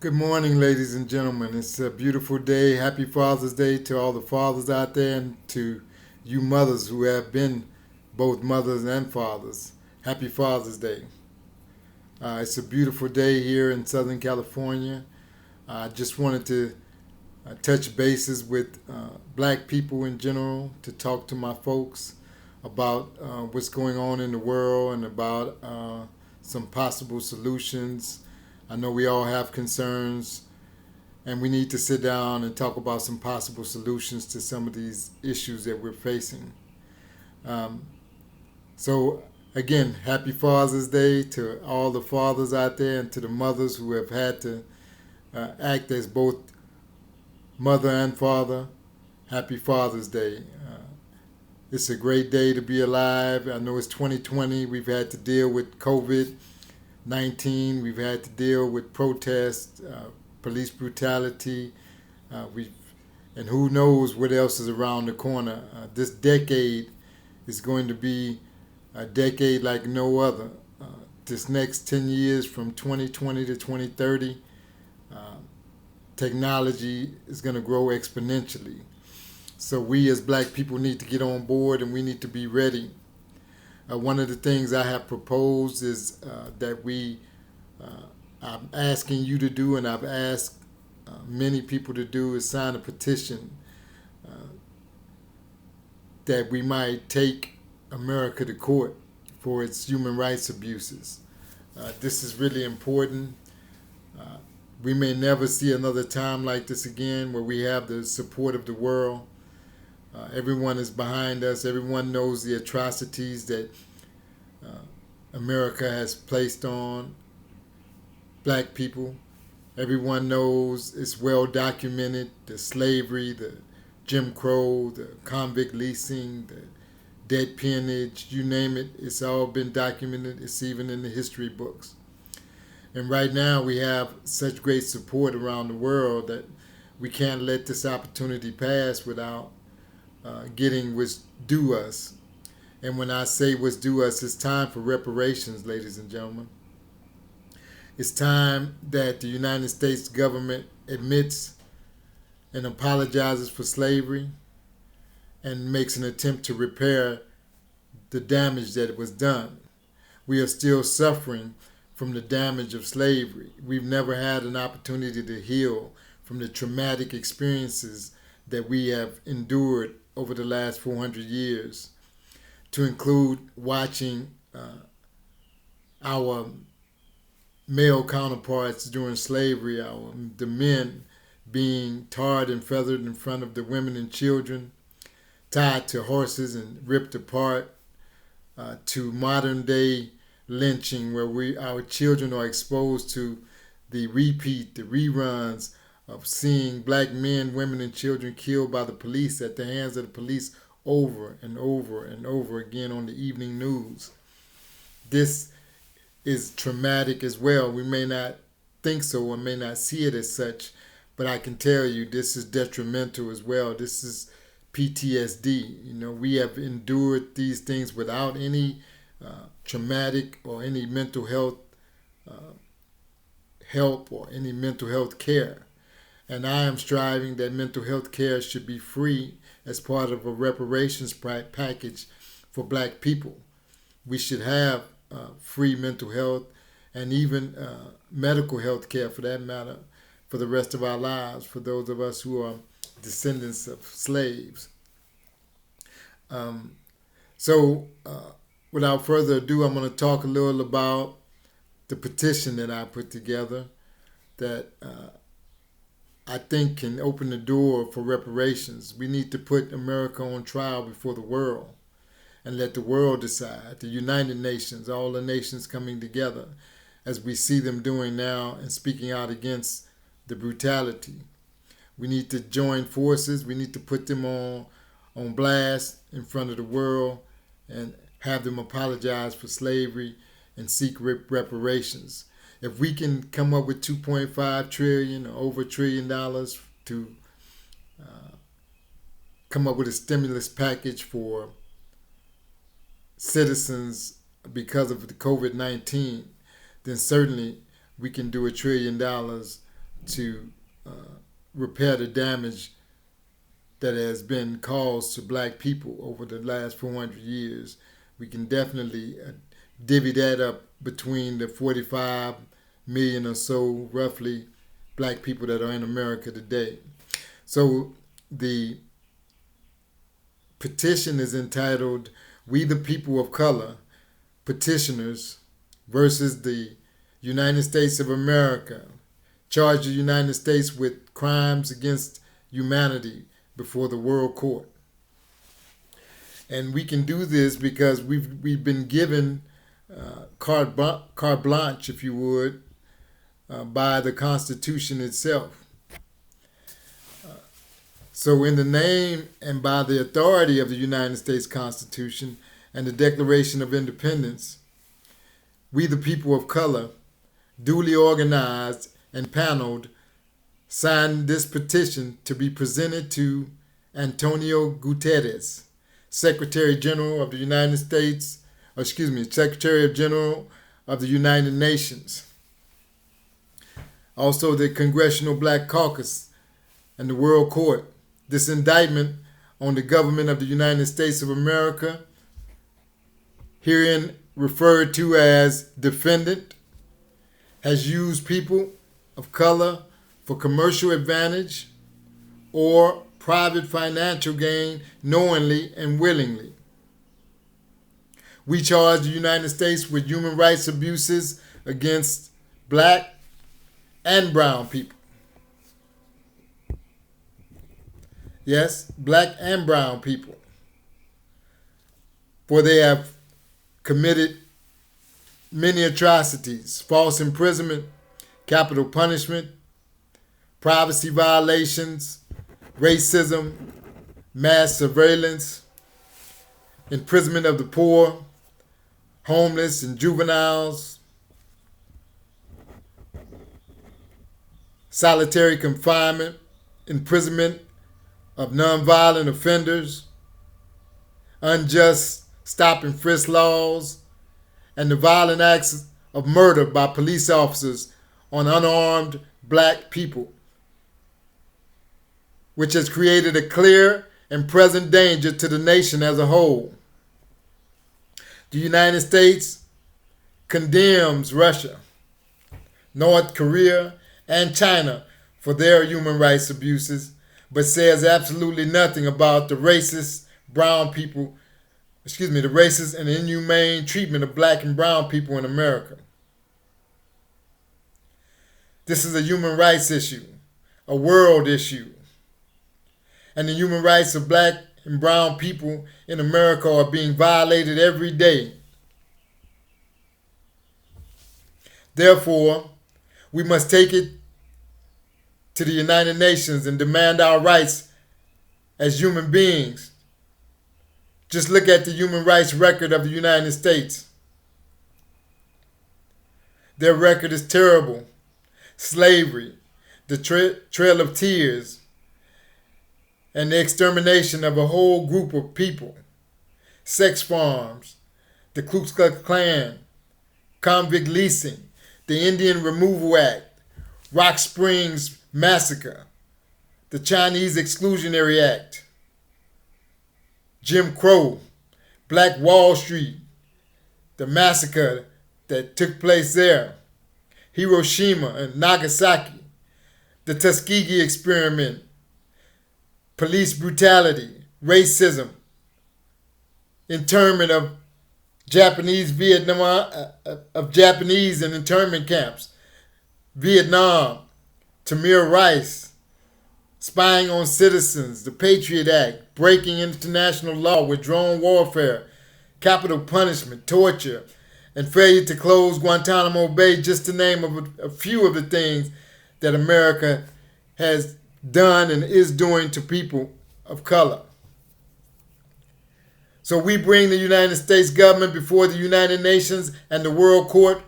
Good morning, ladies and gentlemen. It's a beautiful day. Happy Father's Day to all the fathers out there and to you mothers who have been both mothers and fathers. Happy Father's Day. It's a beautiful day here in Southern California. I just wanted to touch bases with black people in general to talk to my folks about what's going on in the world and about some possible solutions. I know we all have concerns, and we need to sit down and talk about some possible solutions to some of these issues that we're facing. Um, so, again, happy Father's Day to all the fathers out there and to the mothers who have had to act as both mother and father. Happy Father's Day. It's a great day to be alive. I know it's 2020. We've had to deal with COVID-19. We've had to deal with protests, police brutality. We've and who knows what else is around the corner. This decade is going to be a decade like no other. This next 10 years from 2020 to 2030, uh, technology is going to grow exponentially. So we as black people need to get on board and we need to be ready. One of the things I have proposed is that I'm asking you to do, and I've asked many people to do, is sign a petition uh, that we might take America to court for its human rights abuses. This is really important. Uh, we may never see another time like this again where we have the support of the world. Everyone is behind us. Everyone knows the atrocities that uh, America has placed on black people. Everyone knows, it's well documented, the slavery, the Jim Crow, the convict leasing, the debt peonage, you name it, it's all been documented. It's even in the history books. And right now we have such great support around the world that we can't let this opportunity pass without getting what's due us. And when I say what's due us, it's time for reparations, ladies and gentlemen. It's time that the United States government admits and apologizes for slavery and makes an attempt to repair the damage that was done. We are still suffering from the damage of slavery. We've never had an opportunity to heal from the traumatic experiences that we have endured over the last 400 years, to include watching our male counterparts during slavery, the men being tarred and feathered in front of the women and children, tied to horses and ripped apart, to modern day lynching where our children are exposed to the reruns of seeing black men, women, and children killed by the police at the hands of the police over and over and over again on the evening news. This is traumatic as well. We may not think so or may not see it as such, but I can tell you this is detrimental as well. This is PTSD. We have endured these things without any traumatic or any mental health help or any mental health care. And I am striving that mental health care should be free as part of a reparations package for black people. We should have free mental health and even medical health care for that matter for the rest of our lives for those of us who are descendants of slaves. Um, so, without further ado, I'm going to talk a little about the petition that I put together that I think can open the door for reparations. We need to put America on trial before the world and let the world decide. The United Nations, all the nations coming together as we see them doing now and speaking out against the brutality. We need to join forces. We need to put them on blast in front of the world and have them apologize for slavery and seek reparations. If we can come up with 2.5 trillion or over $1 trillion to come up with a stimulus package for citizens because of the COVID-19, then certainly we can do $1 trillion to repair the damage that has been caused to black people over the last 400 years. We can definitely divvy that up between the 45 million or so, roughly, black people that are in America today. So the petition is entitled, "We the People of Color, Petitioners versus the United States of America, charge the United States with crimes against humanity before the World Court." And we can do this because we've been given carte blanche, if you would, by the Constitution itself. So in the name and by the authority of the United States Constitution and the Declaration of Independence, we the people of color, duly organized and paneled, signed this petition to be presented to Antonio Guterres, Secretary General of the United States, Secretary General of the United Nations. Also the Congressional Black Caucus and the World Court. This indictment on the government of the United States of America, herein referred to as defendant, has used people of color for commercial advantage or private financial gain knowingly and willingly. We charge the United States with human rights abuses against black and brown people. Yes, black and brown people. For they have committed many atrocities: false imprisonment, capital punishment, privacy violations, racism, mass surveillance, imprisonment of the poor, homeless and juveniles, solitary confinement, imprisonment of nonviolent offenders, unjust stop and frisk laws, and the violent acts of murder by police officers on unarmed black people, which has created a clear and present danger to the nation as a whole. The United States condemns Russia, North Korea, and China for their human rights abuses, but says absolutely nothing about the racist and inhumane treatment of black and brown people in America. This is a human rights issue, a world issue. And the human rights of black and brown people in America are being violated every day. Therefore, we must take it to the United Nations and demand our rights as human beings. Just look at the human rights record of the United States. Their record is terrible. Slavery, the Trail of Tears, and the extermination of a whole group of people. Sex farms, the Ku Klux Klan, convict leasing, the Indian Removal Act, Rock Springs Massacre, the Chinese Exclusionary Act, Jim Crow, Black Wall Street, the massacre that took place there, Hiroshima and Nagasaki, the Tuskegee experiment, police brutality, racism, internment of Japanese in internment camps, Vietnam, Tamir Rice, spying on citizens, the Patriot Act, breaking international law with drone warfare, capital punishment, torture, and failure to close Guantanamo Bay, just to name a few of the things that America has done and is doing to people of color. So we bring the United States government before the United Nations and the World Court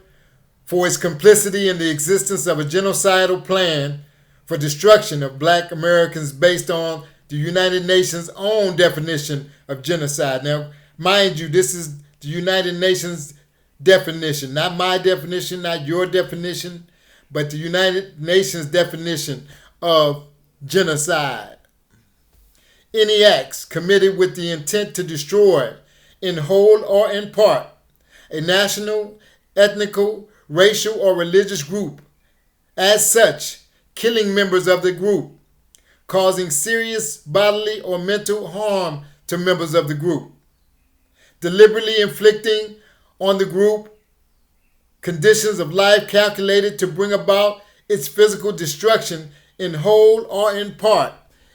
for its complicity in the existence of a genocidal plan for destruction of black Americans based on the United Nations' own definition of genocide. Now, mind you, this is the United Nations definition, not my definition, not your definition, but the United Nations definition of genocide. Any acts committed with the intent to destroy, in whole or in part, a national, ethnical, racial, or religious group, as such, killing members of the group, causing serious bodily or mental harm to members of the group, deliberately inflicting on the group conditions of life calculated to bring about its physical destruction in whole or in part,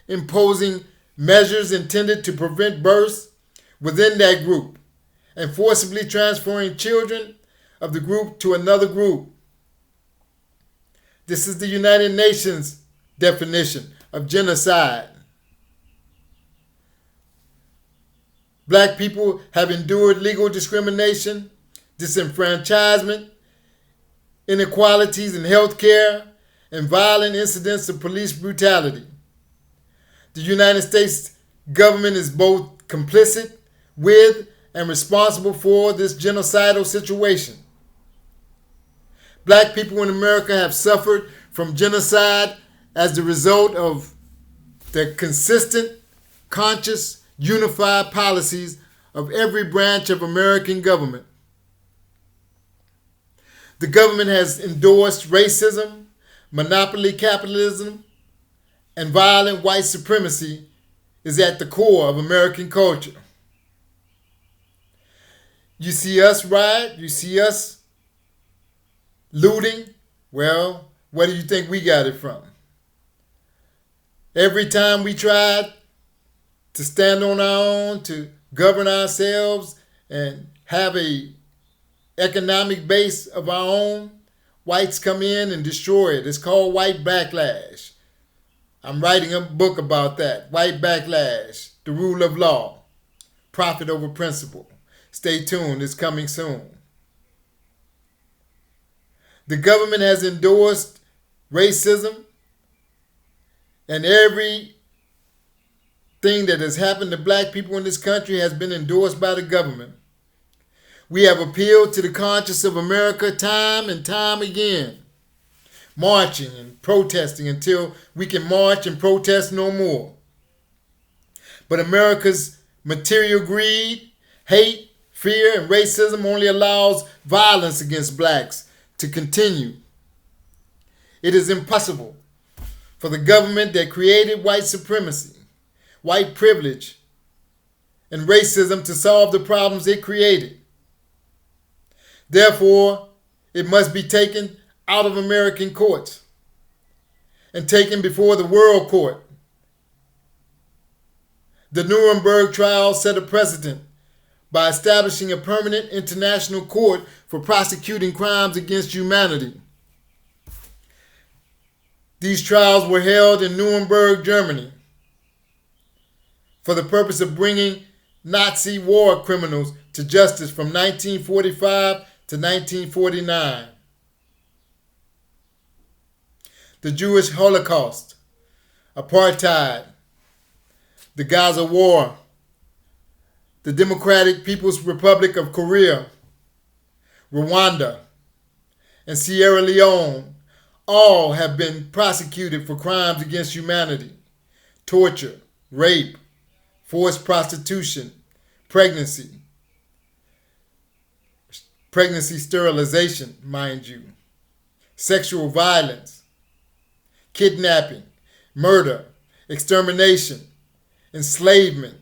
imposing measures intended to prevent births within that group, and forcibly transferring children of the group to another group. This is the United Nations definition of genocide. Black people have endured legal discrimination, disenfranchisement, inequalities in health care, and violent incidents of police brutality. The United States government is both complicit with and responsible for this genocidal situation. Black people in America have suffered from genocide as the result of the consistent, conscious, unified policies of every branch of American government. The government has endorsed racism, monopoly capitalism, and violent white supremacy is at the core of American culture. You see us riot, you see us looting, well, where do you think we got it from? Every time we tried to stand on our own, to govern ourselves and have a economic base of our own, whites come in and destroy it. It's called white backlash. I'm writing a book about that. White backlash, the rule of law, profit over principle. Stay tuned, it's coming soon. The government has endorsed racism, and everything that has happened to black people in this country has been endorsed by the government. We have appealed to the conscience of America time and time again, marching and protesting until we can march and protest no more. But America's material greed, hate, fear, and racism only allows violence against blacks to continue. It is impossible for the government that created white supremacy, white privilege, and racism to solve the problems it created. Therefore, it must be taken out of American courts and taken before the world court. The Nuremberg trial set a precedent by establishing a permanent international court for prosecuting crimes against humanity. These trials were held in Nuremberg, Germany, for the purpose of bringing Nazi war criminals to justice from 1945 to 1949. The Jewish Holocaust, apartheid, the Gaza War, the Democratic People's Republic of Korea, Rwanda, and Sierra Leone all have been prosecuted for crimes against humanity, torture, rape, forced prostitution, pregnancy sterilization, mind you, sexual violence, kidnapping, murder, extermination, enslavement,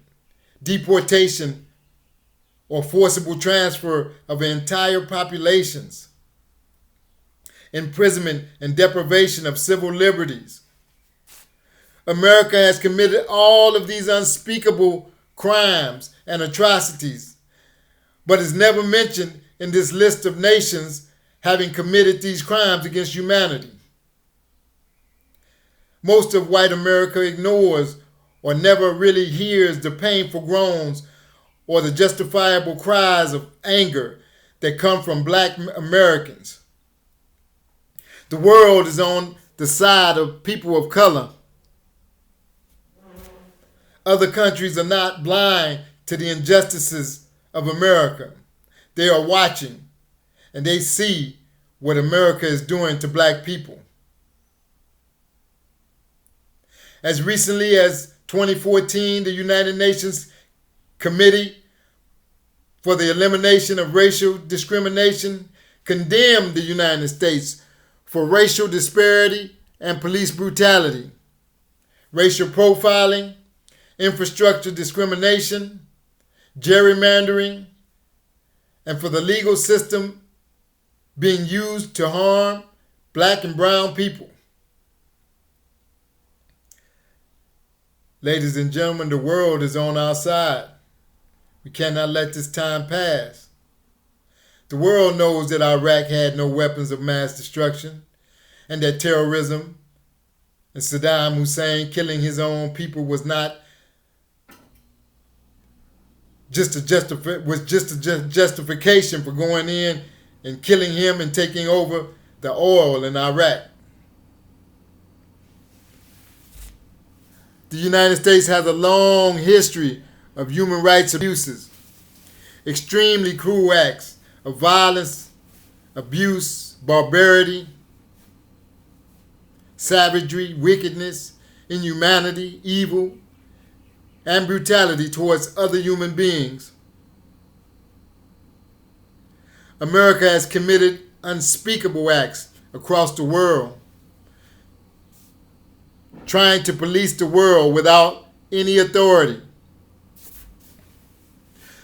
deportation, or forcible transfer of entire populations, imprisonment and deprivation of civil liberties. America has committed all of these unspeakable crimes and atrocities, but is never mentioned in this list of nations having committed these crimes against humanity. Most of white America ignores or never really hears the painful groans or the justifiable cries of anger that come from black Americans. The world is on the side of people of color. Other countries are not blind to the injustices of America. They are watching, and they see what America is doing to black people. As recently as 2014, the United Nations Committee for the Elimination of Racial Discrimination condemned the United States for racial disparity and police brutality, racial profiling, infrastructure discrimination, gerrymandering, and for the legal system being used to harm black and brown people. Ladies and gentlemen, the world is on our side. We cannot let this time pass. The world knows that Iraq had no weapons of mass destruction and that terrorism and Saddam Hussein killing his own people was not just a justification for going in and killing him and taking over the oil in Iraq. The United States has a long history of human rights abuses, extremely cruel acts of violence, abuse, barbarity, savagery, wickedness, inhumanity, evil, and brutality towards other human beings. America has committed unspeakable acts across the world, trying to police the world without any authority.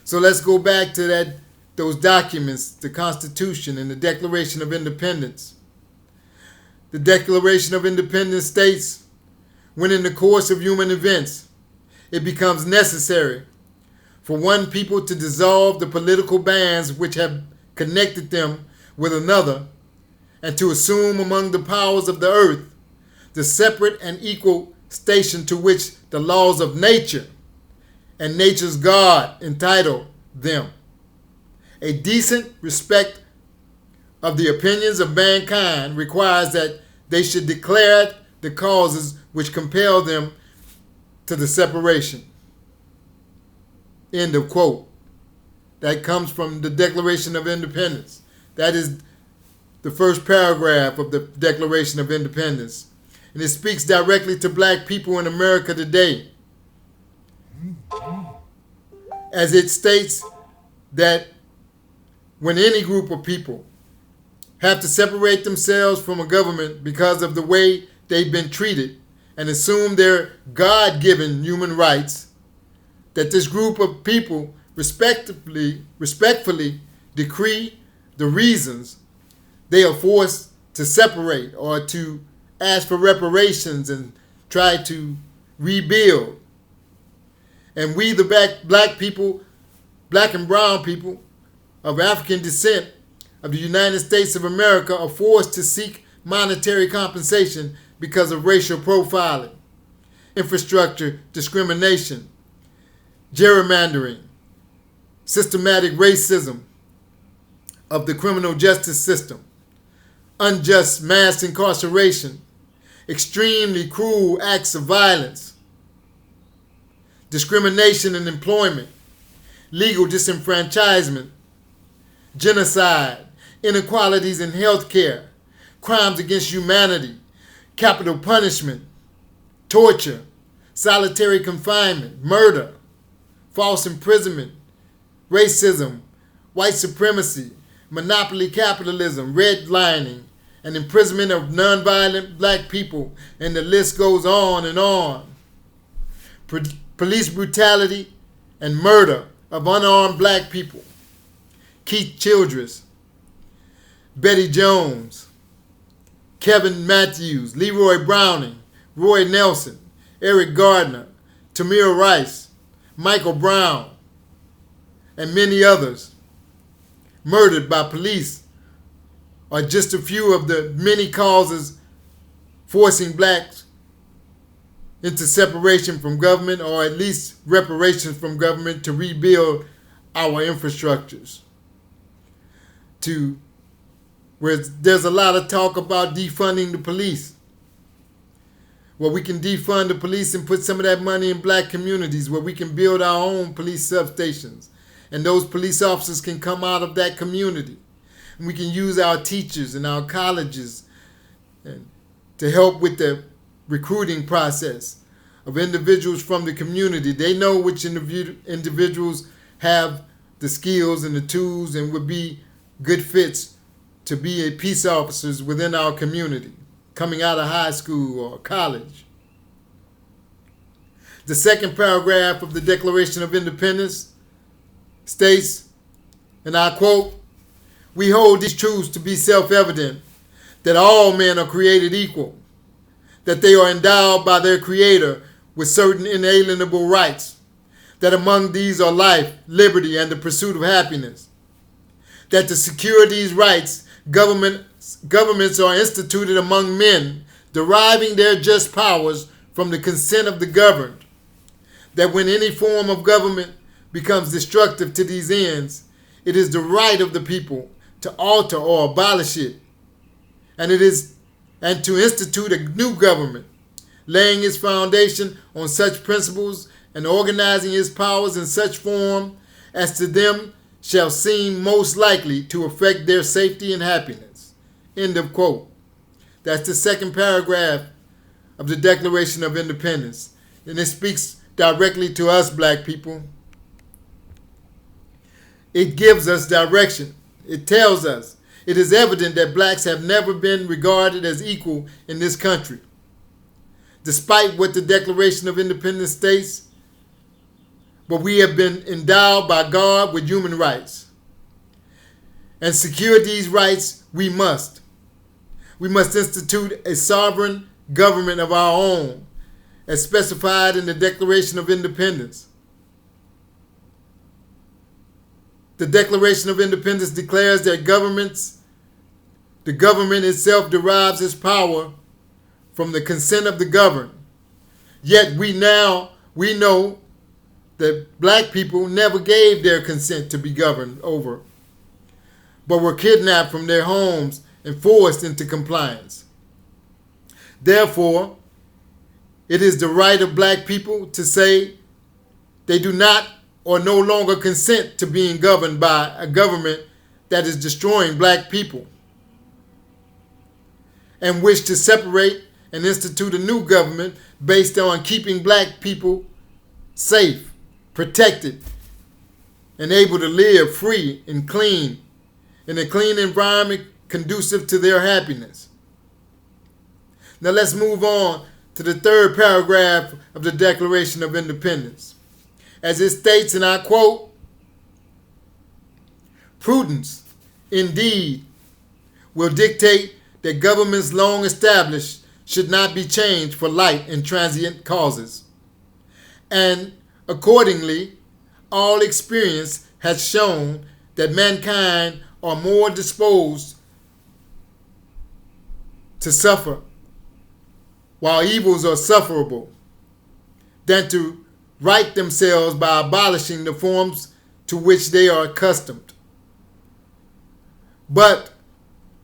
So let's go back to those documents, the Constitution and the Declaration of Independence. The Declaration of Independence states, when in the course of human events, it becomes necessary for one people to dissolve the political bands which have connected them with another, and to assume among the powers of the earth the separate and equal station to which the laws of nature and nature's God entitle them. A decent respect of the opinions of mankind requires that they should declare the causes which compel them to the separation. End of quote. That comes from the Declaration of Independence. That is the first paragraph of the Declaration of Independence. And it speaks directly to black people in America today, as it states that when any group of people have to separate themselves from a government because of the way they've been treated and assume their God-given human rights, that this group of people respectfully decree the reasons they are forced to separate or to ask for reparations and try to rebuild. And we, the black people, black and brown people of African descent of the United States of America, are forced to seek monetary compensation because of racial profiling, infrastructure discrimination, gerrymandering, systematic racism of the criminal justice system, unjust mass incarceration, extremely cruel acts of violence, discrimination in employment, legal disenfranchisement, genocide, inequalities in health care, crimes against humanity, capital punishment, torture, solitary confinement, murder, false imprisonment, racism, white supremacy, monopoly capitalism, redlining, and imprisonment of nonviolent black people, and the list goes on and on. Police brutality and murder of unarmed black people. Keith Childress, Betty Jones, Kevin Matthews, Leroy Browning, Roy Nelson, Eric Gardner, Tamir Rice, Michael Brown, and many others murdered by police are just a few of the many causes forcing blacks into separation from government, or at least reparations from government, to rebuild our infrastructures. Where there's a lot of talk about defunding the police. Well, we can defund the police and put some of that money in black communities where we can build our own police substations. And those police officers can come out of that community. And we can use our teachers and our colleges to help with the recruiting process of individuals from the community. They know which individuals have the skills and the tools and would be good fits to be a peace officers within our community, coming out of high school or college. The second paragraph of the Declaration of Independence states, and I quote, "We hold these truths to be self-evident, that all men are created equal, that they are endowed by their Creator with certain inalienable rights, that among these are life, liberty, and the pursuit of happiness, that to secure these rights, governments are instituted among men, deriving their just powers from the consent of the governed, that when any form of government becomes destructive to these ends, it is the right of the people to alter or abolish it, and to institute a new government, laying its foundation on such principles and organizing its powers in such form as to them shall seem most likely to affect their safety and happiness." End of quote. That's the second paragraph of the Declaration of Independence. And it speaks directly to us, black people. It gives us direction. It tells us it is evident that blacks have never been regarded as equal in this country. Despite what the Declaration of Independence states, but we have been endowed by God with human rights. And secure these rights we must. We must institute a sovereign government of our own, as specified in the Declaration of Independence. The Declaration of Independence declares that the government itself derives its power from the consent of the governed. Yet we know that black people never gave their consent to be governed over, but were kidnapped from their homes and forced into compliance. Therefore, it is the right of black people to say they do not or no longer consent to being governed by a government that is destroying black people, and wish to separate and institute a new government based on keeping black people safe, protected, and able to live free and clean in a clean environment conducive to their happiness. Now let's move on to the third paragraph of the Declaration of Independence. As it states, and I quote, "Prudence, indeed, will dictate that governments long established should not be changed for light and transient causes. And accordingly, all experience has shown that mankind are more disposed to suffer, while evils are sufferable, than to right themselves by abolishing the forms to which they are accustomed. But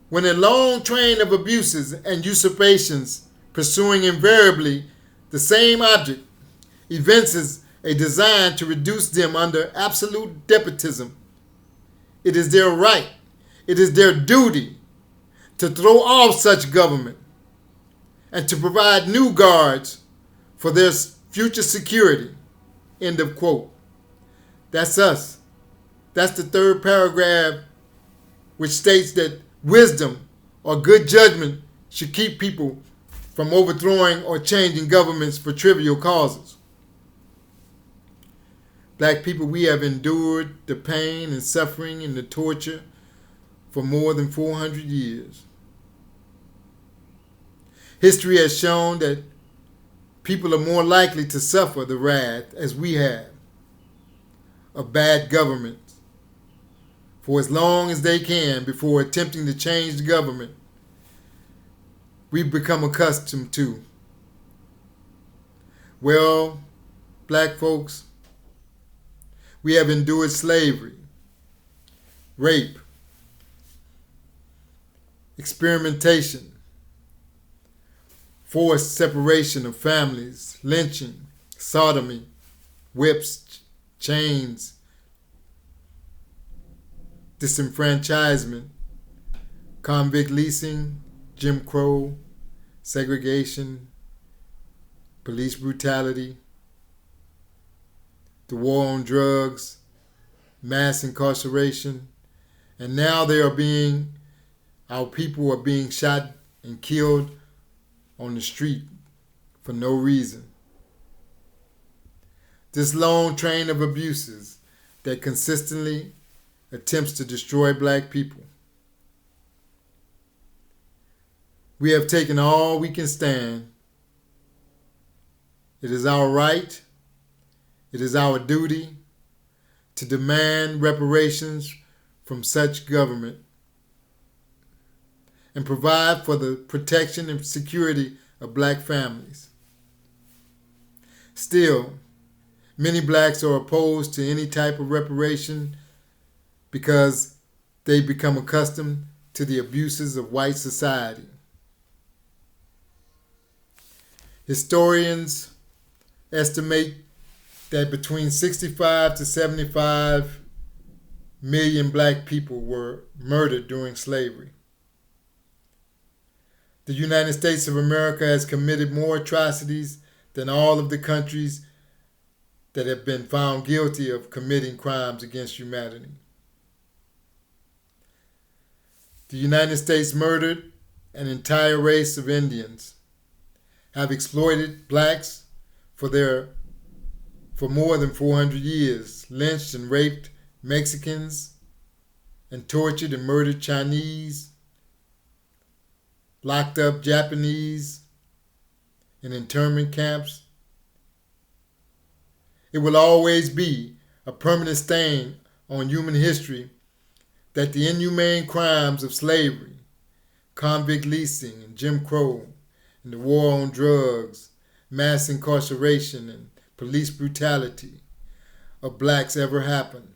when a long train of abuses and usurpations, pursuing invariably the same object, evinces a design to reduce them under absolute despotism, it is their right, it is their duty to throw off such government and to provide new guards for their future security." End of quote. That's us. That's the third paragraph, which states that wisdom or good judgment should keep people from overthrowing or changing governments for trivial causes. Black people, we have endured the pain and suffering and the torture for more than 400 years. History has shown that people are more likely to suffer the wrath, as we have, of bad governments for as long as they can before attempting to change the government we've become accustomed to. Well, black folks, we have endured slavery, rape, experimentation, forced separation of families, lynching, sodomy, whips, chains, disenfranchisement, convict leasing, Jim Crow, segregation, police brutality, the war on drugs, mass incarceration, and now our people are being shot and killed on the street for no reason. This long train of abuses that consistently attempts to destroy black people. We have taken all we can stand. It is our right, it is our duty to demand reparations from such government and provide for the protection and security of black families. Still, many blacks are opposed to any type of reparation because they become accustomed to the abuses of white society. Historians estimate that between 65 to 75 million black people were murdered during slavery. The United States of America has committed more atrocities than all of the countries that have been found guilty of committing crimes against humanity. The United States murdered an entire race of Indians, have exploited blacks for more than 400 years, lynched and raped Mexicans, and tortured and murdered Chinese, locked up Japanese in internment camps. It will always be a permanent stain on human history that the inhumane crimes of slavery, convict leasing, and Jim Crow, and the war on drugs, mass incarceration, and police brutality of blacks ever happened.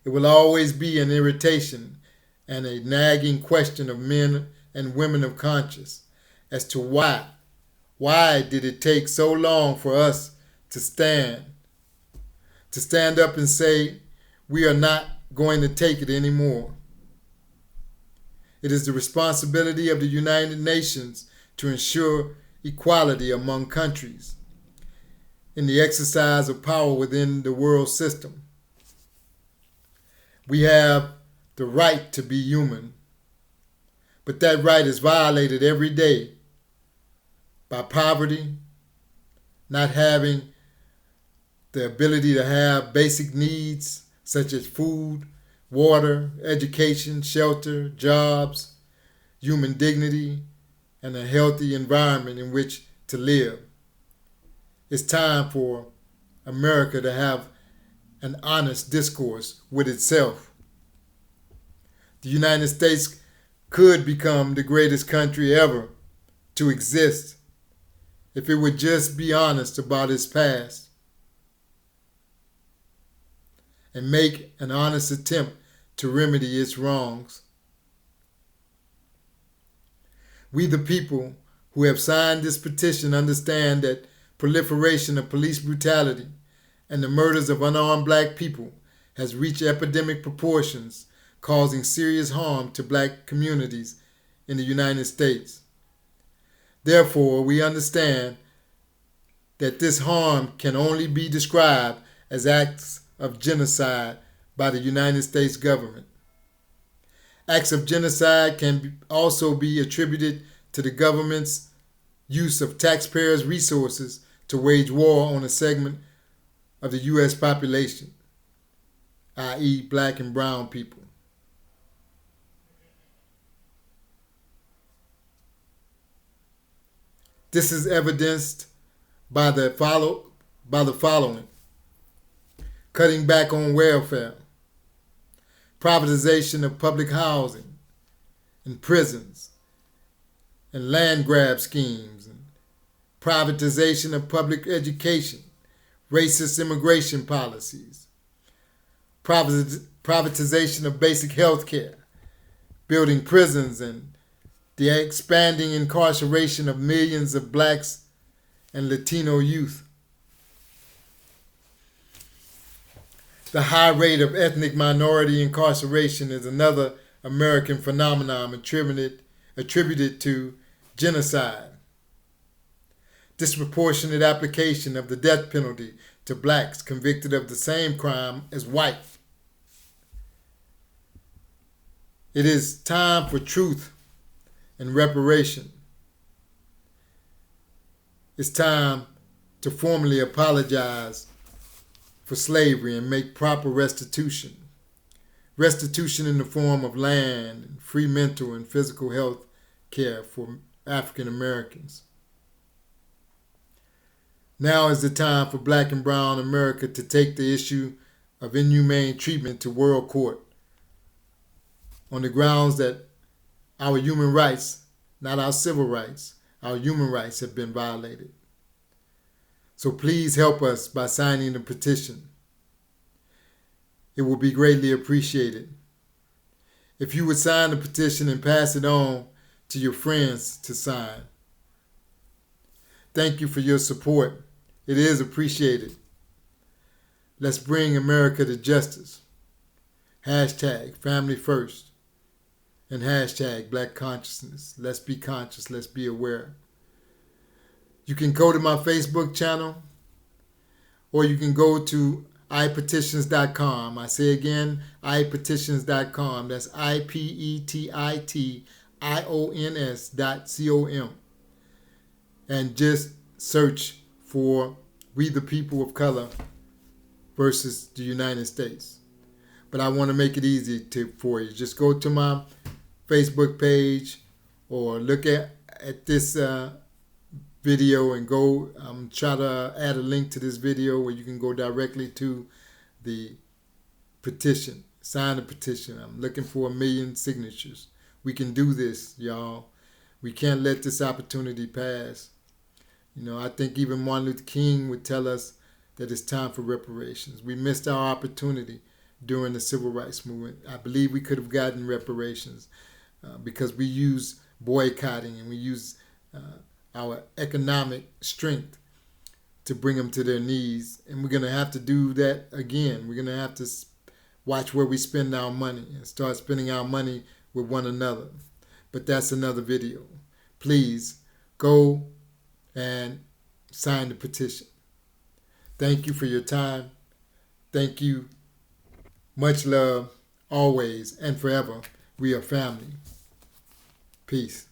It will always be an irritation and a nagging question of men and women of conscience as to why did it take so long for us to stand up and say we are not going to take it anymore. It is the responsibility of the United Nations to ensure equality among countries in the exercise of power within the world system. We have the right to be human, but that right is violated every day by poverty, not having the ability to have basic needs such as food, water, education, shelter, jobs, human dignity, and a healthy environment in which to live. It's time for America to have an honest discourse with itself. The United States could become the greatest country ever to exist if it would just be honest about its past and make an honest attempt to remedy its wrongs. We, the people who have signed this petition, understand that proliferation of police brutality and the murders of unarmed black people has reached epidemic proportions, causing serious harm to black communities in the United States. Therefore, we understand that this harm can only be described as acts of genocide by the United States government. Acts of genocide can also be attributed to the government's use of taxpayers' resources to wage war on a segment of the U.S. population, i.e. black and brown people. This is evidenced by the following: cutting back on welfare, privatization of public housing and prisons, and land grab schemes, and privatization of public education, racist immigration policies, privatization of basic health care, building prisons, and the expanding incarceration of millions of blacks and Latino youth. The high rate of ethnic minority incarceration is another American phenomenon attributed to genocide. Disproportionate application of the death penalty to blacks convicted of the same crime as whites. It is time for truth and reparation. It's time to formally apologize for slavery and make proper restitution. Restitution in the form of land and free mental and physical health care for African Americans. Now is the time for Black and Brown America to take the issue of inhumane treatment to world court on the grounds that our human rights, not our civil rights, our human rights have been violated. So please help us by signing the petition. It will be greatly appreciated. If you would sign the petition and pass it on to your friends to sign. Thank you for your support. It is appreciated. Let's bring America to justice. Hashtag family first. And hashtag Black consciousness. Let's be conscious. Let's be aware. You can go to my Facebook channel, or you can go to ipetitions.com. I say again, ipetitions.com. That's ipetitions.com. And just search for We the People of Color versus the United States. But I want to make it easy for you. Just go to my Facebook page or look at this video and go try to add a link to this video where you can go directly to the petition. Sign the petition. I'm looking for 1 million signatures. We can do this, y'all. We can't let this opportunity pass. You know, I think even Martin Luther King would tell us that it's time for reparations. We missed our opportunity during the civil rights movement. I believe we could have gotten reparations because we use boycotting and we use our economic strength to bring them to their knees. And we're going to have to do that again. We're going to have to watch where we spend our money and start spending our money with one another. But that's another video. Please go and sign the petition. Thank you for your time. Thank you. Much love, always and forever. We are family. Peace.